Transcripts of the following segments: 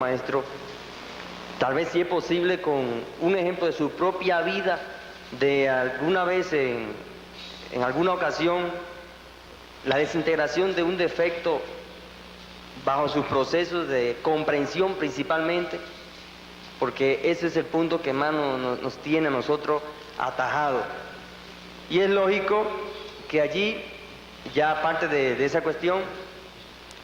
Maestro, tal vez si es posible con un ejemplo de su propia vida, de alguna vez en alguna ocasión, la desintegración de un defecto bajo sus procesos de comprensión principalmente, porque ese es el punto que más nos tiene a nosotros atajados. Y es lógico que allí, ya aparte de esa cuestión,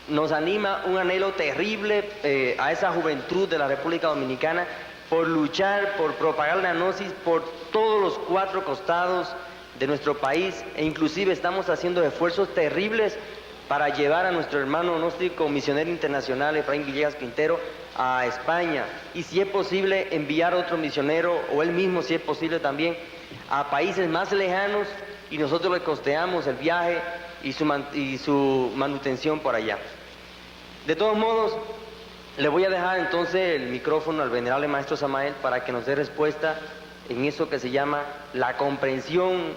nos anima un anhelo terrible a esa juventud de la República Dominicana por luchar, por propagar la gnosis por todos los cuatro costados de nuestro país, e inclusive estamos haciendo esfuerzos terribles para llevar a nuestro hermano gnóstico misionero internacional Efraín Villegas Quintero a España, y si es posible enviar otro misionero, o él mismo si es posible también, a países más lejanos, y nosotros le costeamos el viaje y su manutención por allá. De todos modos, le voy a dejar entonces el micrófono al venerable maestro Samael para que nos dé respuesta en eso que se llama la comprensión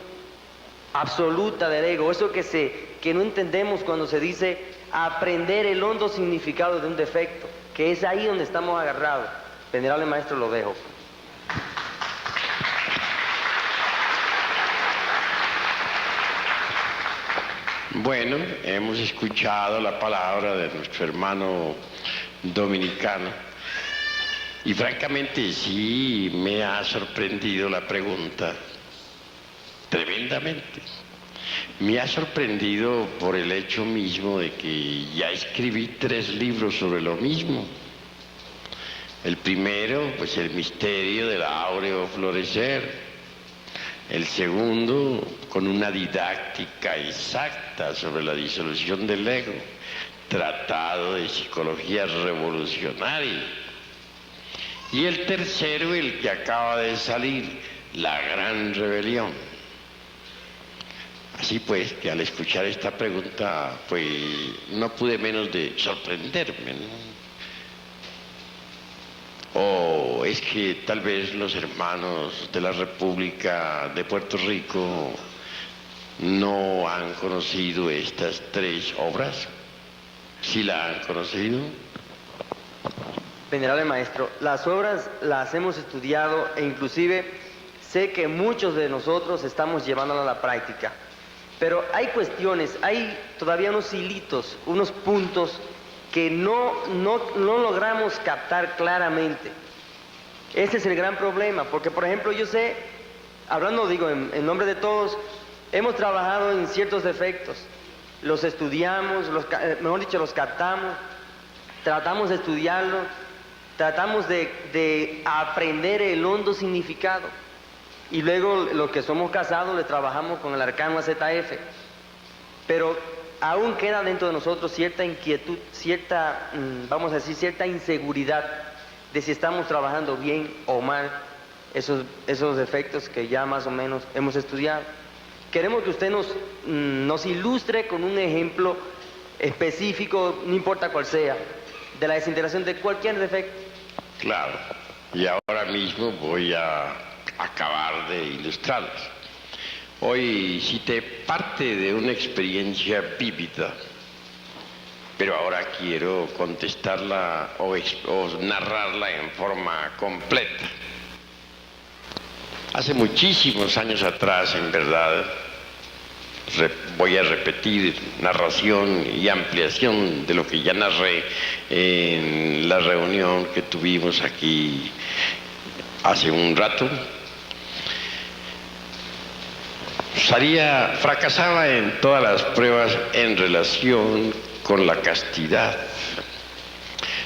absoluta del ego, eso que no entendemos cuando se dice aprender el hondo significado de un defecto, que es ahí donde estamos agarrados. Venerable maestro, lo dejo. Bueno, hemos escuchado la palabra de nuestro hermano dominicano y francamente sí me ha sorprendido la pregunta tremendamente. Me ha sorprendido por el hecho mismo de que ya escribí 3 libros sobre lo mismo. El primero, pues el misterio del áureo florecer. El segundo, con una didáctica exacta sobre la disolución del ego, tratado de psicología revolucionaria. Y el tercero, el que acaba de salir, la gran rebelión. Así pues, que al escuchar esta pregunta, pues no pude menos de sorprenderme, ¿no? O es que tal vez los hermanos de la República de Puerto Rico no han conocido estas 3 obras. ¿Sí la han conocido? Venerable maestro, las obras las hemos estudiado e inclusive sé que muchos de nosotros estamos llevándolas a la práctica. Pero hay cuestiones, hay todavía unos hilitos, unos puntos que no logramos captar claramente. Ese es el gran problema, porque por ejemplo yo sé, hablando digo en nombre de todos, hemos trabajado en ciertos defectos, los estudiamos, mejor dicho, los captamos, tratamos de estudiarlos, tratamos de aprender el hondo significado. Y luego los que somos casados le trabajamos con el arcano AZF. Pero aún queda dentro de nosotros cierta inquietud, vamos a decir, cierta inseguridad de si estamos trabajando bien o mal esos efectos que ya más o menos hemos estudiado. Queremos que usted nos ilustre con un ejemplo específico, no importa cuál sea, de la desintegración de cualquier defecto. Claro, y ahora mismo voy a acabar de ilustrarlas. Hoy cité parte de una experiencia vívida, pero ahora quiero contestarla o narrarla en forma completa. Hace muchísimos años atrás, en verdad, voy a repetir narración y ampliación de lo que ya narré en la reunión que tuvimos aquí hace un rato. Fracasaba en todas las pruebas en relación con la castidad.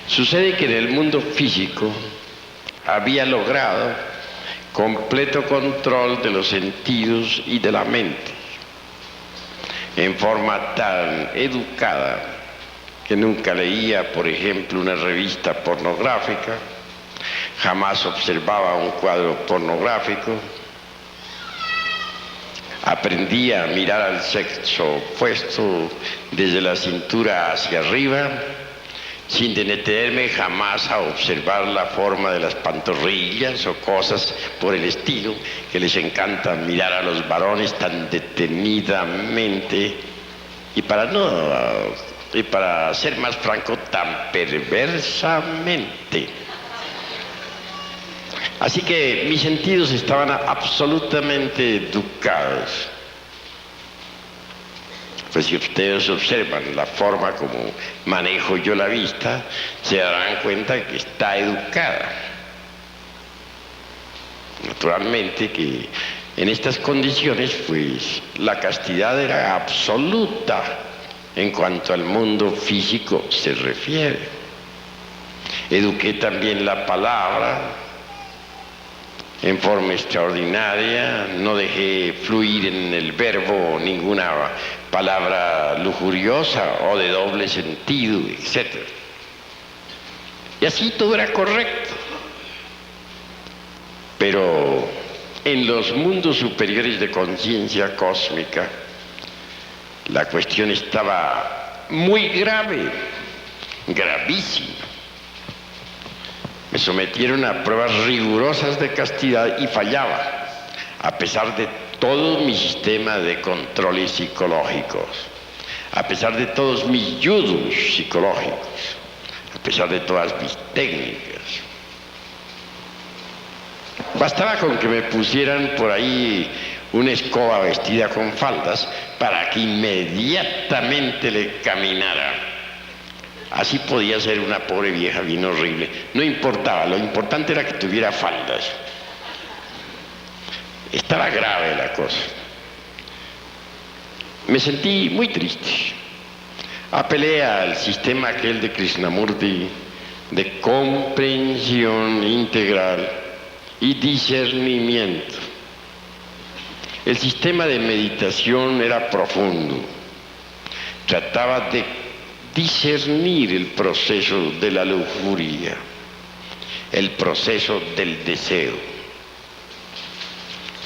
Sucede que en el mundo físico había logrado completo control de los sentidos y de la mente, en forma tan educada que nunca leía, por ejemplo, una revista pornográfica, jamás observaba un cuadro pornográfico, aprendí a mirar al sexo opuesto desde la cintura hacia arriba, sin detenerme jamás a observar la forma de las pantorrillas o cosas por el estilo, que les encanta mirar a los varones tan detenidamente, y para ser más franco, tan perversamente. Así que mis sentidos estaban absolutamente educados. Pues si ustedes observan la forma como manejo yo la vista, se darán cuenta que está educada. Naturalmente que en estas condiciones, pues la castidad era absoluta en cuanto al mundo físico se refiere. Eduqué también la palabra en forma extraordinaria, no dejé fluir en el verbo ninguna palabra lujuriosa o de doble sentido, etc. Y así todo era correcto. Pero en los mundos superiores de conciencia cósmica, la cuestión estaba muy grave, gravísima. Me sometieron a pruebas rigurosas de castidad y fallaba, a pesar de todo mi sistema de controles psicológicos, a pesar de todos mis yudus psicológicos, a pesar de todas mis técnicas. Bastaba con que me pusieran por ahí una escoba vestida con faldas para que inmediatamente le caminara. Así podía ser una pobre vieja bien horrible. No importaba, lo importante era que tuviera faldas. Estaba grave la cosa. Me sentí muy triste. Apelé al sistema aquel de Krishnamurti de comprensión integral y discernimiento. El sistema de meditación era profundo. Trataba de discernir el proceso de la lujuria, el proceso del deseo.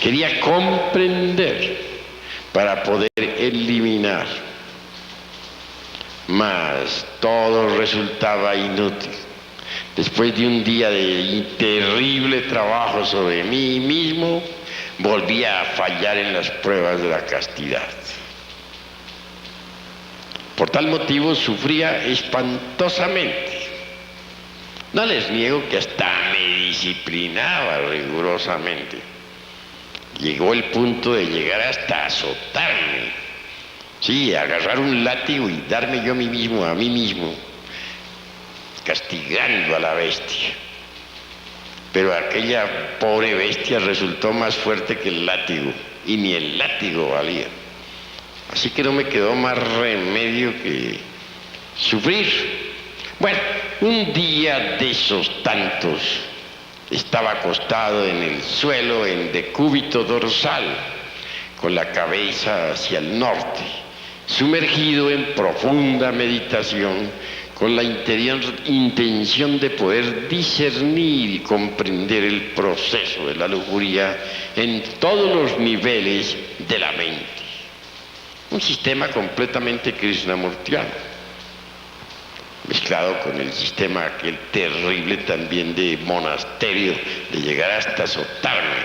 Quería comprender para poder eliminar, mas todo resultaba inútil. Después de un día de terrible trabajo sobre mí mismo, volví a fallar en las pruebas de la castidad. Por tal motivo sufría espantosamente. No les niego que hasta me disciplinaba rigurosamente. Llegó el punto de llegar hasta azotarme. Sí, agarrar un látigo y darme yo a mí mismo, castigando a la bestia. Pero aquella pobre bestia resultó más fuerte que el látigo, y ni el látigo valía. Así que no me quedó más remedio que sufrir. Bueno, un día de esos tantos, estaba acostado en el suelo en decúbito dorsal, con la cabeza hacia el norte, sumergido en profunda meditación, con la intención de poder discernir y comprender el proceso de la lujuria en todos los niveles de la mente. Un sistema completamente krishnamurtiano, mezclado con el sistema aquel terrible también de monasterio, de llegar hasta azotarme.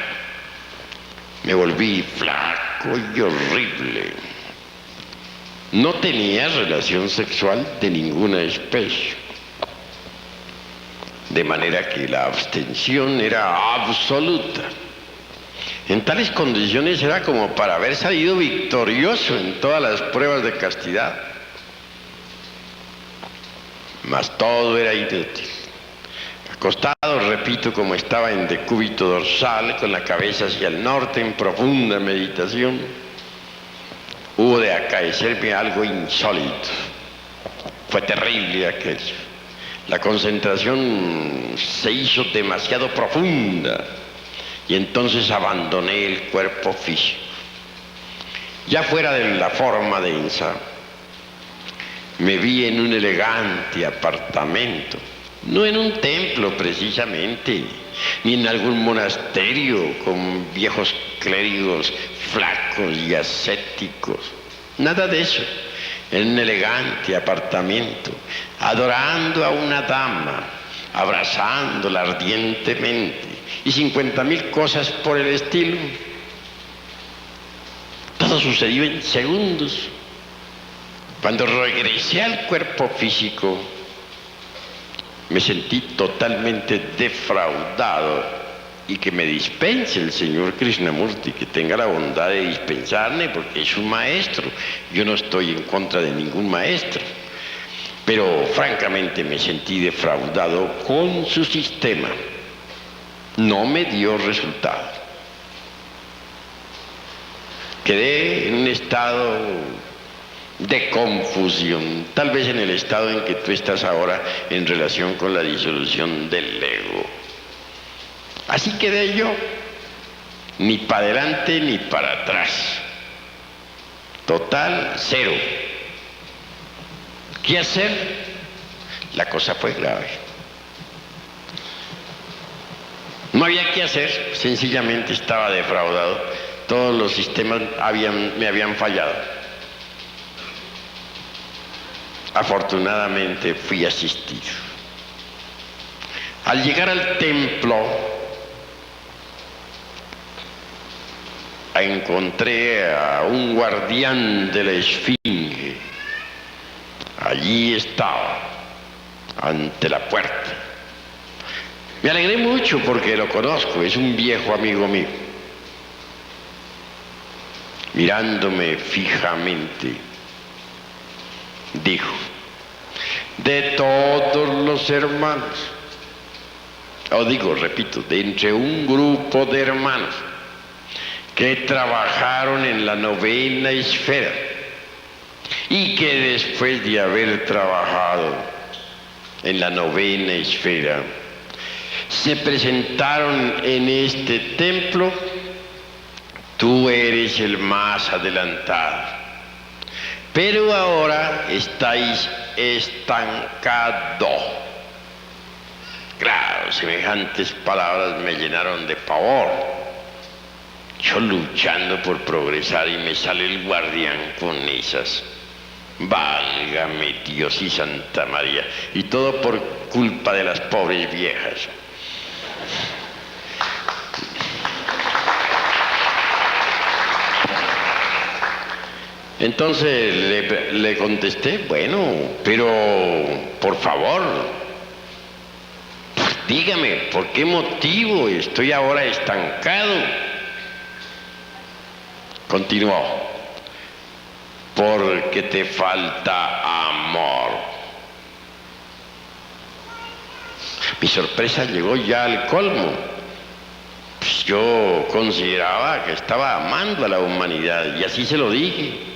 Me volví flaco y horrible. No tenía relación sexual de ninguna especie. De manera que la abstención era absoluta. En tales condiciones era como para haber salido victorioso en todas las pruebas de castidad. Mas todo era inútil. Acostado, repito, como estaba en decúbito dorsal, con la cabeza hacia el norte, en profunda meditación, hubo de acaecerme algo insólito. Fue terrible aquello. La concentración se hizo demasiado profunda. Y entonces abandoné el cuerpo físico. Ya fuera de la forma densa, me vi en un elegante apartamento, no en un templo precisamente, ni en algún monasterio con viejos clérigos flacos y ascéticos. Nada de eso. En un elegante apartamento, adorando a una dama, abrazándola ardientemente, y 50.000 cosas por el estilo. Todo sucedió en segundos. Cuando regresé al cuerpo físico, Me sentí totalmente defraudado y que me dispense el señor Krishnamurti, que tenga la bondad de dispensarme porque es un maestro. Yo no estoy en contra de ningún maestro, pero francamente me sentí defraudado con su sistema. No me dio resultado. Quedé en un estado de confusión, tal vez en el estado en que tú estás ahora en relación con la disolución del ego. Así quedé yo, ni para adelante ni para atrás. Total, cero. ¿Qué hacer? La cosa fue grave. No había qué hacer, sencillamente estaba defraudado. Todos los sistemas me habían fallado. Afortunadamente fui asistido. Al llegar al templo, encontré a un guardián de la esfinge. Allí estaba, ante la puerta. Me alegré mucho porque lo conozco, es un viejo amigo mío. Mirándome fijamente, dijo: de todos los hermanos, repito, de entre un grupo de hermanos que trabajaron en la novena esfera y que después de haber trabajado en la novena esfera se presentaron en este templo, tú eres el más adelantado. Pero ahora estáis estancados. Claro, semejantes palabras me llenaron de pavor. Yo luchando por progresar y me sale el guardián con esas. Válgame Dios y Santa María. Y todo por culpa de las pobres viejas. Entonces le contesté: bueno, pero por favor, dígame, ¿por qué motivo estoy ahora estancado? Continuó: porque te falta amor. Mi sorpresa llegó ya al colmo. Pues yo consideraba que estaba amando a la humanidad, y así se lo dije.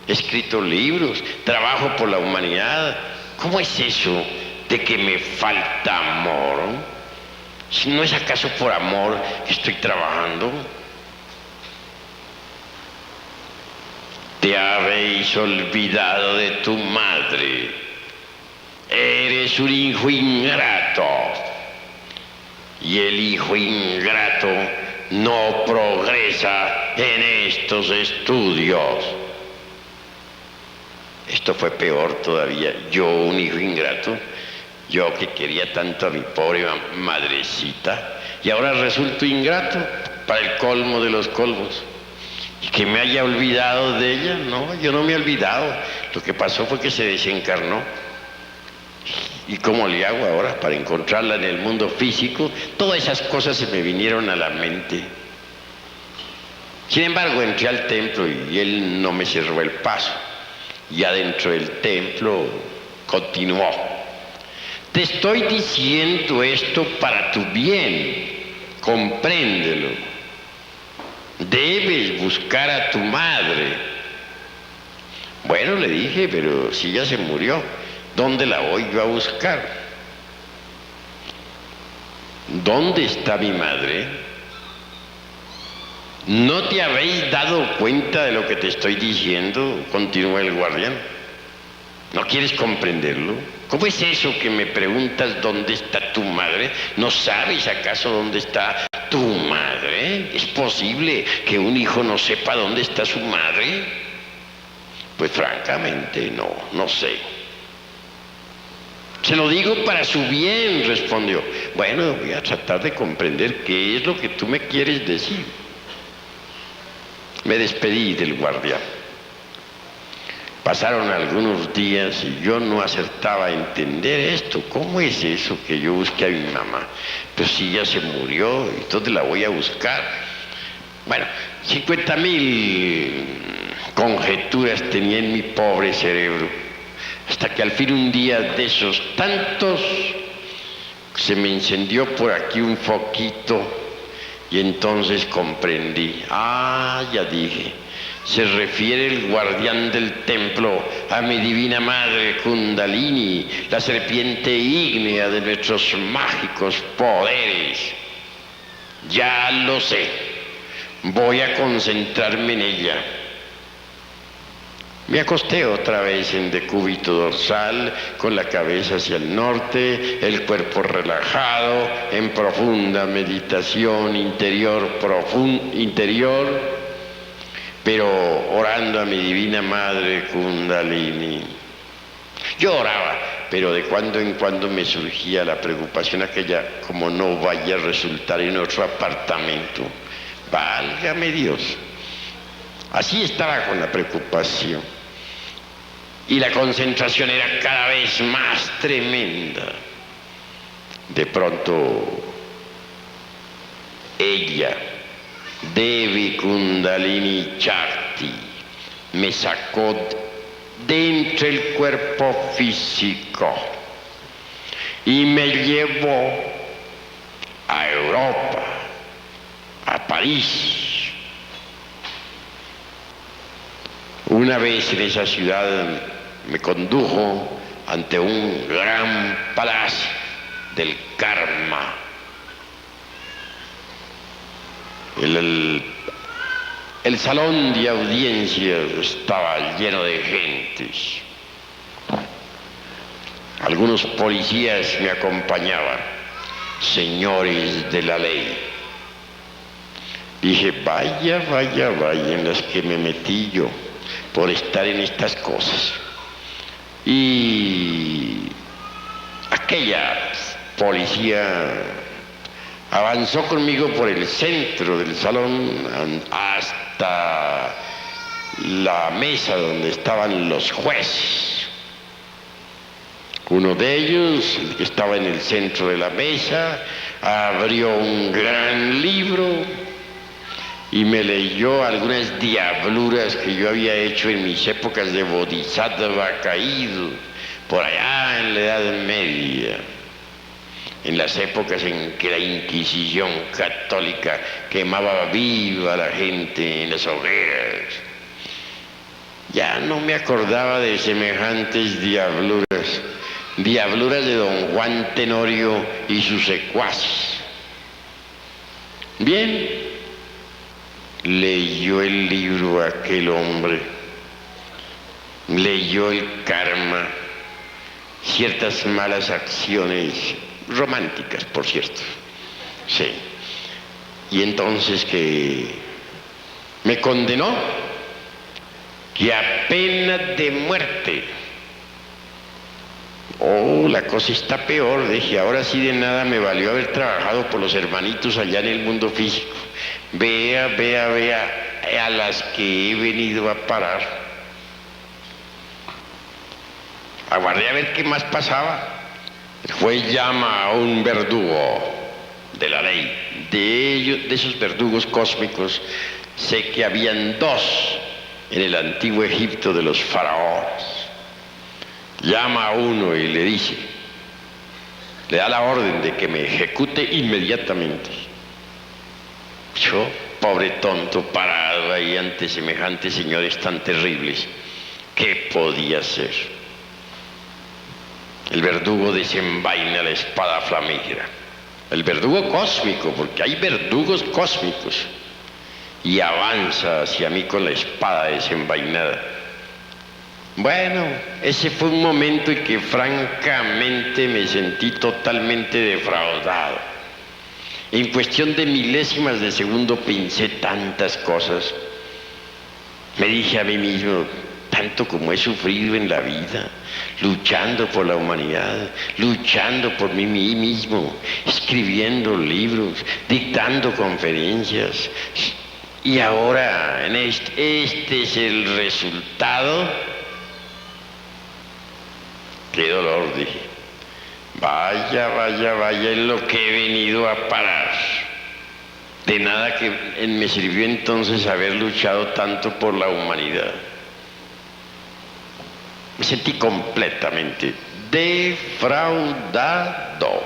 He escrito libros, trabajo por la humanidad. ¿Cómo es eso de que me falta amor? Si no es acaso por amor que estoy trabajando. Te habéis olvidado de tu madre. Eres un hijo ingrato. Y el hijo ingrato no progresa en estos estudios. Esto fue peor todavía. Yo, un hijo ingrato, yo que quería tanto a mi pobre madrecita, y ahora resulto ingrato para el colmo de los colmos. Y que me haya olvidado de ella. No, yo no me he olvidado. Lo que pasó fue que se desencarnó. ¿Y cómo le hago ahora para encontrarla en el mundo físico? Todas esas cosas se me vinieron a la mente. Sin embargo, entré al templo y él no me cerró el paso. Y adentro del templo continuó: te estoy diciendo esto para tu bien, compréndelo. Debes buscar a tu madre. Bueno, le dije, pero si ya se murió, ¿dónde la voy yo a buscar? ¿Dónde está mi madre? ¿No te habéis dado cuenta de lo que te estoy diciendo? Continuó el guardián. ¿No quieres comprenderlo? ¿Cómo es eso que me preguntas dónde está tu madre? ¿No sabes acaso dónde está tu madre? ¿Es posible que un hijo no sepa dónde está su madre? Pues francamente no sé. Se lo digo para su bien, respondió. Bueno, voy a tratar de comprender qué es lo que tú me quieres decir. Me despedí del guardián. Pasaron algunos días y yo no acertaba a entender esto. ¿Cómo es eso que yo busqué a mi mamá? Pues si ya se murió, ¿entonces la voy a buscar? Bueno, 50.000 conjeturas tenía en mi pobre cerebro, hasta que al fin un día de esos tantos se me encendió por aquí un foquito y entonces comprendí. Ah, ya dije, se refiere el guardián del templo a mi divina madre Kundalini, la serpiente ígnea de nuestros mágicos poderes. Ya lo sé, voy a concentrarme en ella. Me acosté otra vez en decúbito dorsal, con la cabeza hacia el norte, el cuerpo relajado, en profunda meditación interior, pero orando a mi divina madre Kundalini. Yo oraba, pero de cuando en cuando me surgía la preocupación aquella, como no vaya a resultar en otro apartamento. Válgame Dios. Así estaba con la preocupación. Y la concentración era cada vez más tremenda. De pronto, ella, Devi Kundalini Shakti, me sacó de entre el cuerpo físico y me llevó a Europa, a París. Una vez en esa ciudad me condujo ante un gran palacio del karma. El salón de audiencias estaba lleno de gentes. Algunos policías me acompañaban, señores de la ley. Dije, vaya en las que me metí yo por estar en estas cosas. Y aquella policía avanzó conmigo por el centro del salón hasta la mesa donde estaban los jueces. Uno de ellos, el que estaba en el centro de la mesa, abrió un gran libro y me leyó algunas diabluras que yo había hecho en mis épocas de bodhisattva caído, por allá en la Edad Media, en las épocas en que la Inquisición católica quemaba viva a la gente en las hogueras. Ya no me acordaba de semejantes diabluras de don Juan Tenorio y sus secuaces. Bien, leyó el libro aquel hombre, leyó el karma, ciertas malas acciones, románticas por cierto, sí, y entonces que me condenó que a pena de muerte. Oh, la cosa está peor, dije, ahora sí de nada me valió haber trabajado por los hermanitos allá en el mundo físico. Vea a las que he venido a parar. Aguardé a ver qué más pasaba. El juez llama a un verdugo de la ley. De esos verdugos cósmicos, sé que habían dos en el antiguo Egipto de los faraones. Llama a uno y le dice, le da la orden de que me ejecute inmediatamente. Yo, pobre tonto, parado ahí ante semejantes señores tan terribles, ¿qué podía hacer? El verdugo desenvaina la espada flamígera. El verdugo cósmico, porque hay verdugos cósmicos, y avanza hacia mí con la espada desenvainada. Bueno, ese fue un momento en que francamente me sentí totalmente defraudado. En cuestión de milésimas de segundo pensé tantas cosas. Me dije a mí mismo, tanto como he sufrido en la vida, luchando por la humanidad, luchando por mí mismo, escribiendo libros, dictando conferencias. Y ahora, este es el resultado. qué dolor, dije. Vaya, vaya, vaya en lo que he venido a parar. De nada que me sirvió entonces haber luchado tanto por la humanidad. Me sentí completamente defraudado.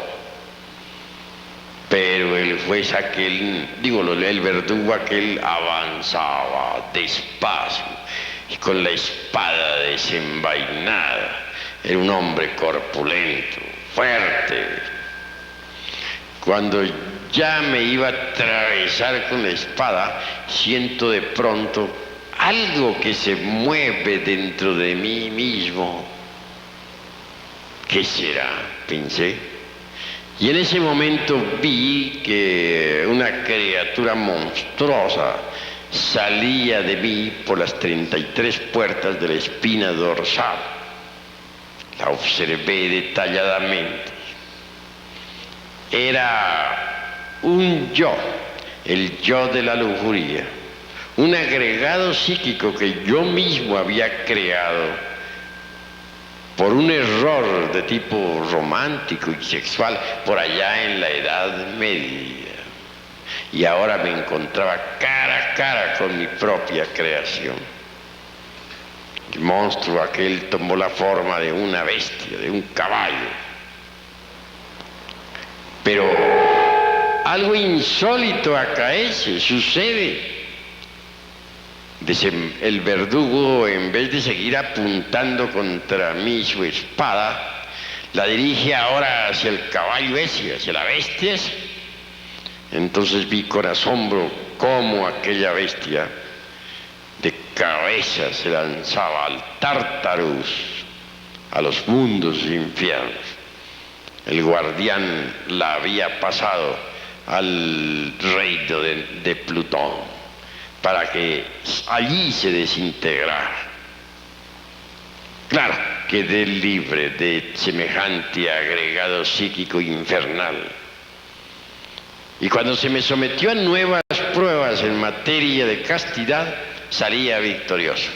Pero el juez aquel, el verdugo aquel avanzaba despacio y con la espada desenvainada. Era un hombre corpulento, fuerte. Cuando ya me iba a atravesar con la espada, siento de pronto algo que se mueve dentro de mí mismo. ¿Qué será?, pensé. Y en ese momento vi que una criatura monstruosa salía de mí por las 33 puertas de la espina dorsal. La observé detalladamente. Era un yo, el yo de la lujuria, un agregado psíquico que yo mismo había creado por un error de tipo romántico y sexual por allá en la Edad Media. Y ahora me encontraba cara a cara con mi propia creación. El monstruo aquel tomó la forma de una bestia, de un caballo. Pero algo insólito acaece, sucede. El verdugo, en vez de seguir apuntando contra mí su espada, la dirige ahora hacia el caballo ese, hacia la bestia. Entonces vi con asombro cómo aquella bestia de cabeza se lanzaba al Tartarus, a los mundos infiernos. El guardián la había pasado al reino de Plutón, para que allí se desintegrara. Claro, quedé libre de semejante agregado psíquico infernal. Y cuando se me sometió a nuevas pruebas en materia de castidad, salía victorioso.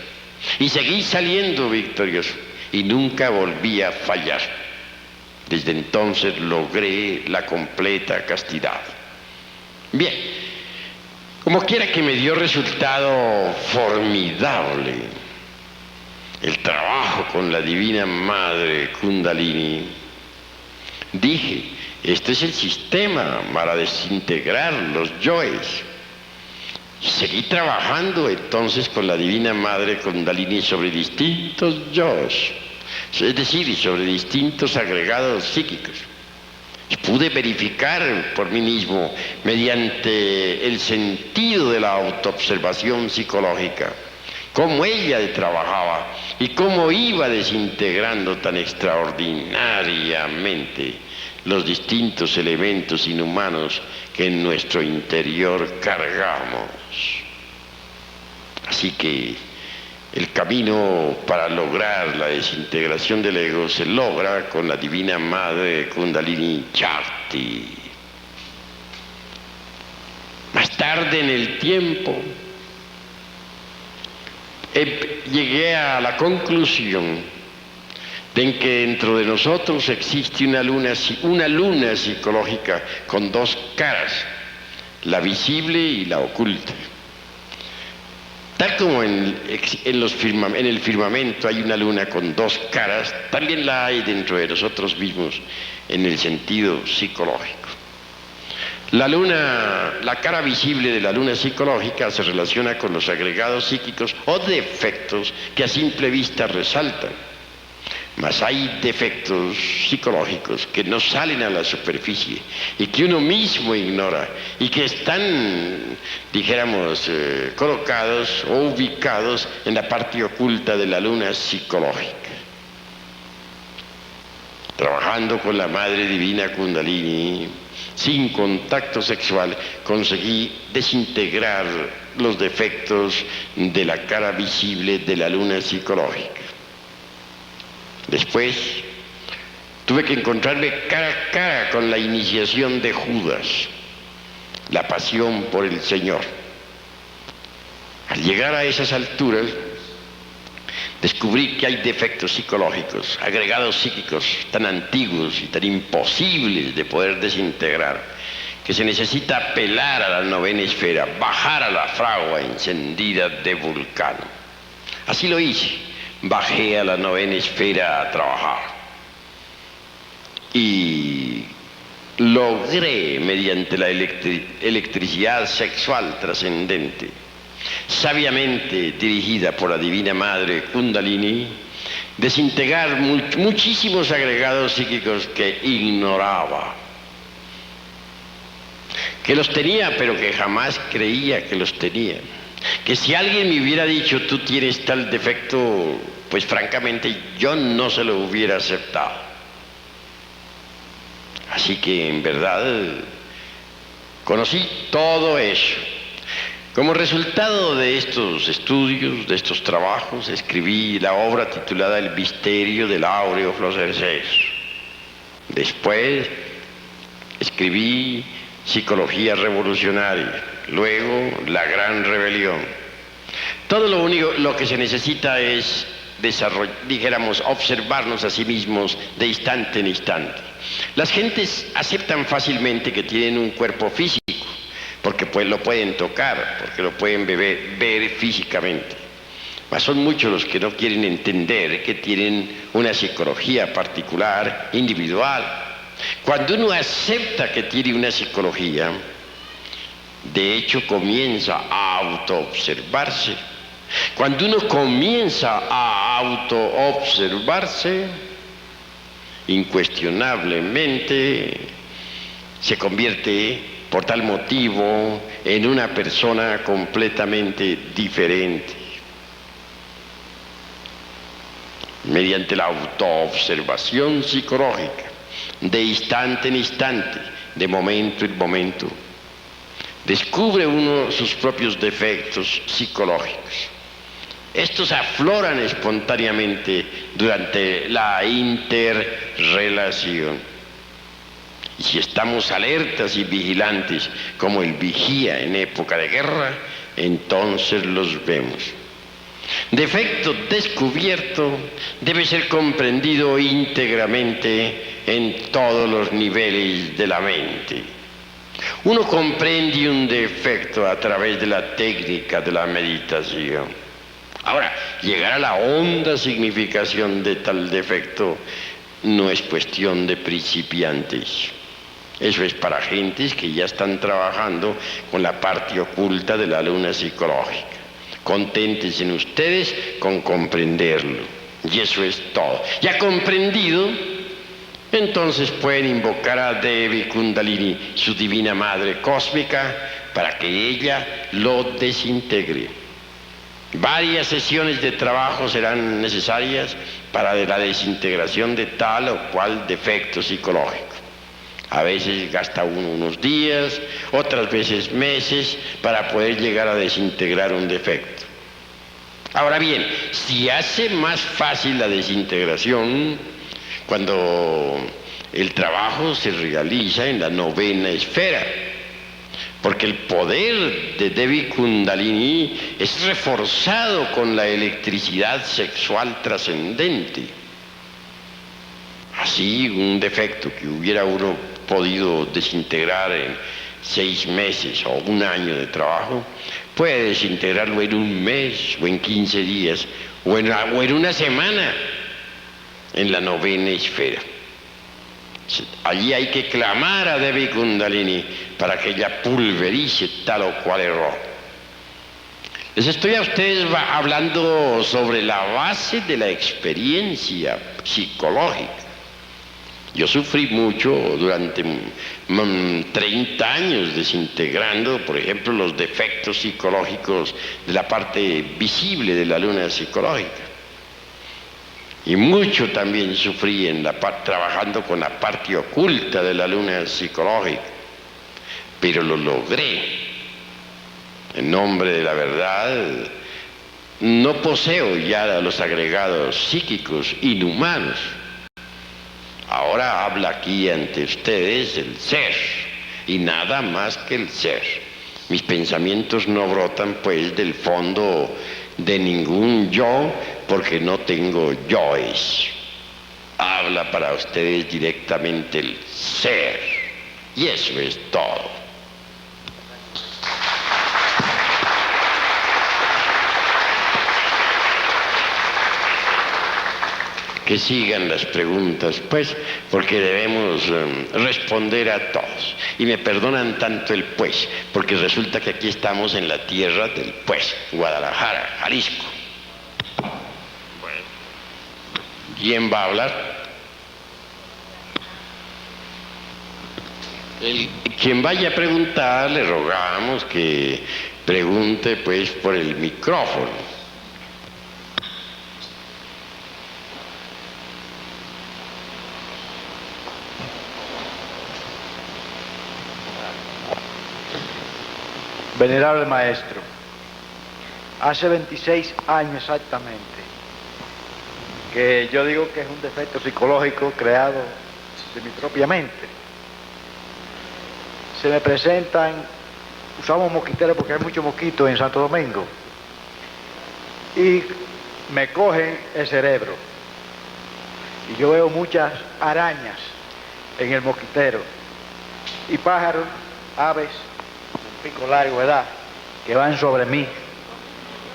Y seguí saliendo victorioso. Y nunca volví a fallar. Desde entonces logré la completa castidad. Bien. Como quiera que me dio resultado formidable el trabajo con la Divina Madre Kundalini, dije, este es el sistema para desintegrar los yoes. Y seguí trabajando entonces con la Divina Madre Kundalini sobre distintos yoes, es decir, sobre distintos agregados psíquicos. Y pude verificar por mí mismo, mediante el sentido de la autoobservación psicológica, cómo ella trabajaba y cómo iba desintegrando tan extraordinariamente los distintos elementos inhumanos que en nuestro interior cargamos. Así que el camino para lograr la desintegración del ego se logra con la Divina Madre Kundalini Shakti. Más tarde en el tiempo, llegué a la conclusión de que dentro de nosotros existe una luna psicológica con dos caras, la visible y la oculta. Tal como en el firmamento hay una luna con dos caras, también la hay dentro de nosotros mismos en el sentido psicológico. La cara visible de la luna psicológica se relaciona con los agregados psíquicos o defectos que a simple vista resaltan. Mas hay defectos psicológicos que no salen a la superficie y que uno mismo ignora y que están, dijéramos, colocados o ubicados en la parte oculta de la luna psicológica. Trabajando con la Madre Divina Kundalini, sin contacto sexual, conseguí desintegrar los defectos de la cara visible de la luna psicológica. Después tuve que encontrarme cara a cara con la iniciación de Judas, la pasión por el Señor. Al llegar a esas alturas, Descubrí que hay defectos psicológicos, agregados psíquicos tan antiguos y tan imposibles de poder desintegrar, que se necesita apelar a la novena esfera, bajar a la fragua encendida de Vulcano. Así lo hice, bajé a la novena esfera a trabajar. Y logré, mediante la electricidad sexual trascendente, sabiamente dirigida por la Divina Madre Kundalini, desintegrar muchísimos agregados psíquicos que ignoraba, que los tenía pero que jamás creía que los tenía, que si alguien me hubiera dicho tú tienes tal defecto, pues francamente yo no se lo hubiera aceptado. Así que en verdad conocí todo eso. Como resultado de estos estudios, de estos trabajos, escribí la obra titulada El misterio del áureo florecer. Después escribí Psicología revolucionaria, luego La gran rebelión. Todo lo que se necesita es dijéramos, observarnos a sí mismos de instante en instante. Las gentes aceptan fácilmente que tienen un cuerpo físico, porque pues lo pueden tocar, porque lo pueden ver físicamente. Mas son muchos los que no quieren entender que tienen una psicología particular, individual. Cuando uno acepta que tiene una psicología, de hecho comienza a autoobservarse. Cuando uno comienza a autoobservarse, incuestionablemente se convierte por tal motivo en una persona completamente diferente. Mediante la autoobservación psicológica, de instante en instante, de momento en momento, descubre uno sus propios defectos psicológicos. Estos afloran espontáneamente durante la interrelación. Y si estamos alertas y vigilantes como el vigía en época de guerra, entonces los vemos. Defecto descubierto debe ser comprendido íntegramente en todos los niveles de la mente. Uno comprende un defecto a través de la técnica de la meditación. Ahora, llegar a la honda significación de tal defecto no es cuestión de principiantes. Eso es para gentes que ya están trabajando con la parte oculta de la luna psicológica. Conténtense ustedes con comprenderlo. Y eso es todo. Ya comprendido, entonces pueden invocar a Devi Kundalini, su divina madre cósmica, para que ella lo desintegre. Varias sesiones de trabajo serán necesarias para la desintegración de tal o cual defecto psicológico. A veces gasta uno unos días, otras veces meses, para poder llegar a desintegrar un defecto. Ahora bien, si hace más fácil la desintegración cuando el trabajo se realiza en la novena esfera, porque el poder de Devi Kundalini es reforzado con la electricidad sexual trascendente. Así, un defecto que hubiera uno podido desintegrar en 6 meses o un año de trabajo, puede desintegrarlo en un mes o en 15 días o en una semana en la novena esfera. Allí hay que clamar a Devi Kundalini para que ella pulverice tal o cual error. Les estoy a ustedes hablando sobre la base de la experiencia psicológica. Yo sufrí mucho durante 30 años desintegrando, por ejemplo, los defectos psicológicos de la parte visible de la luna psicológica. Y mucho también sufrí trabajando con la parte oculta de la luna psicológica. Pero lo logré. En nombre de la verdad, no poseo ya los agregados psíquicos inhumanos. Ahora habla aquí ante ustedes el ser, y nada más que el ser. Mis pensamientos no brotan pues del fondo de ningún yo, porque no tengo yoes. Habla para ustedes directamente el ser, y eso es todo. Que sigan las preguntas, pues, porque debemos responder a todos. Y me perdonan tanto el pues, porque resulta que aquí estamos en la tierra del pues, Guadalajara, Jalisco. Bueno. ¿Quién va a hablar? Quien vaya a preguntar, le rogamos que pregunte, pues, por el micrófono. Venerable maestro, hace 26 años exactamente que yo digo que es un defecto psicológico creado de mi propia mente. Se me presentan, usamos mosquiteros porque hay muchos mosquitos en Santo Domingo, y me cogen el cerebro. Y yo veo muchas arañas en el mosquitero, y pájaros, aves, pico largo, ¿verdad?, que van sobre mí,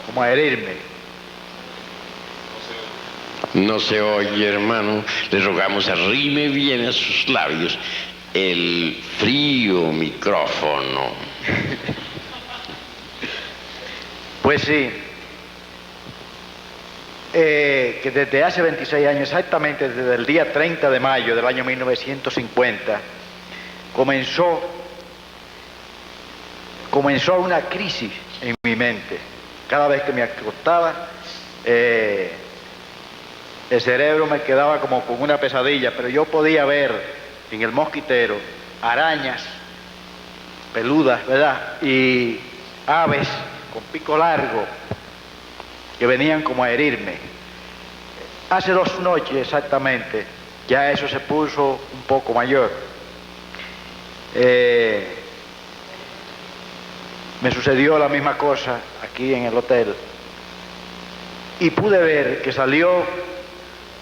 como a herirme. No se oye, hermano. Le rogamos arrime bien a sus labios el frío micrófono. Pues sí, que desde hace 26 años, exactamente desde el día 30 de mayo del año 1950, comenzó una crisis en mi mente. Cada vez que me acostaba, el cerebro me quedaba como con una pesadilla, pero yo podía ver en el mosquitero arañas peludas, ¿verdad?, y aves con pico largo que venían como a herirme. Hace 2 noches exactamente, ya eso se puso un poco mayor. Me sucedió la misma cosa aquí en el hotel, y pude ver que salió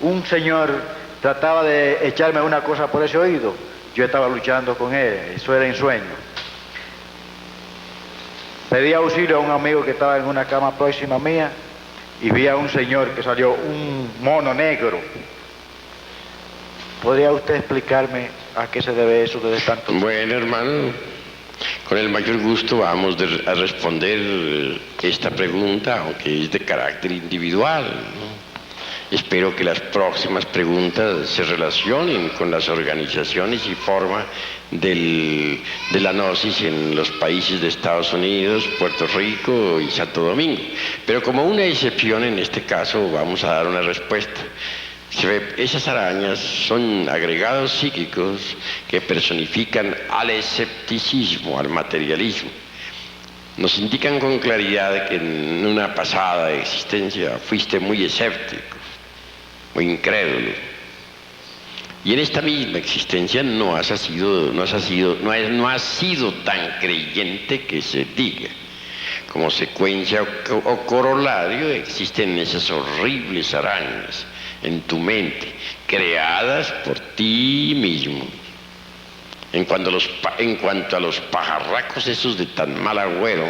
un señor, trataba de echarme una cosa por ese oído. Yo estaba luchando con él, eso era en sueño. Pedí auxilio a un amigo que estaba en una cama próxima mía, y vi a un señor que salió, un mono negro. ¿Podría usted explicarme a qué se debe eso desde tanto tiempo? Bueno, hermano, con el mayor gusto vamos a responder esta pregunta, aunque es de carácter individual, ¿no? Espero que las próximas preguntas se relacionen con las organizaciones y forma de la gnosis en los países de Estados Unidos, Puerto Rico y Santo Domingo. Pero como una excepción en este caso vamos a dar una respuesta. Esas arañas son agregados psíquicos que personifican al escepticismo, al materialismo. Nos indican con claridad que en una pasada existencia fuiste muy escéptico, muy incrédulo. Y en esta misma existencia no has sido tan creyente que se diga. Como secuencia o corolario existen esas horribles arañas en tu mente, creadas por ti mismo. En cuanto a los pajarracos esos de tan mal agüero,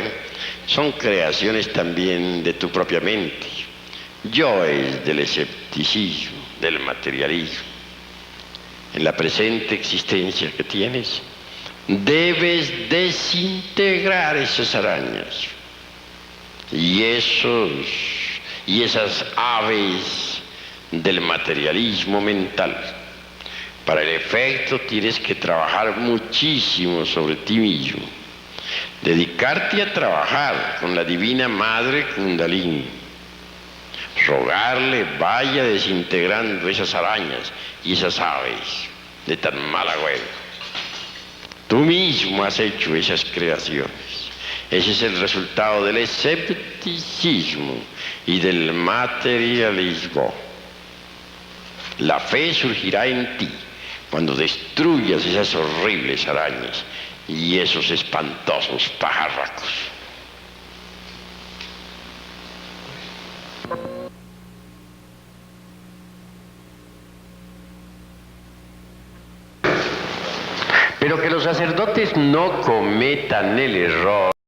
son creaciones también de tu propia mente. Yo es del escepticismo, del materialismo. En la presente existencia que tienes, debes desintegrar esas arañas y esas aves del materialismo mental. Para el efecto tienes que trabajar muchísimo sobre ti mismo, dedicarte a trabajar con la divina madre Kundalini, rogarle vaya desintegrando esas arañas y esas aves de tan mal agüero. Tú mismo has hecho esas creaciones. Ese es el resultado del escepticismo y del materialismo. La fe surgirá en ti cuando destruyas esas horribles arañas y esos espantosos pajarracos. sacerdotes no cometan el error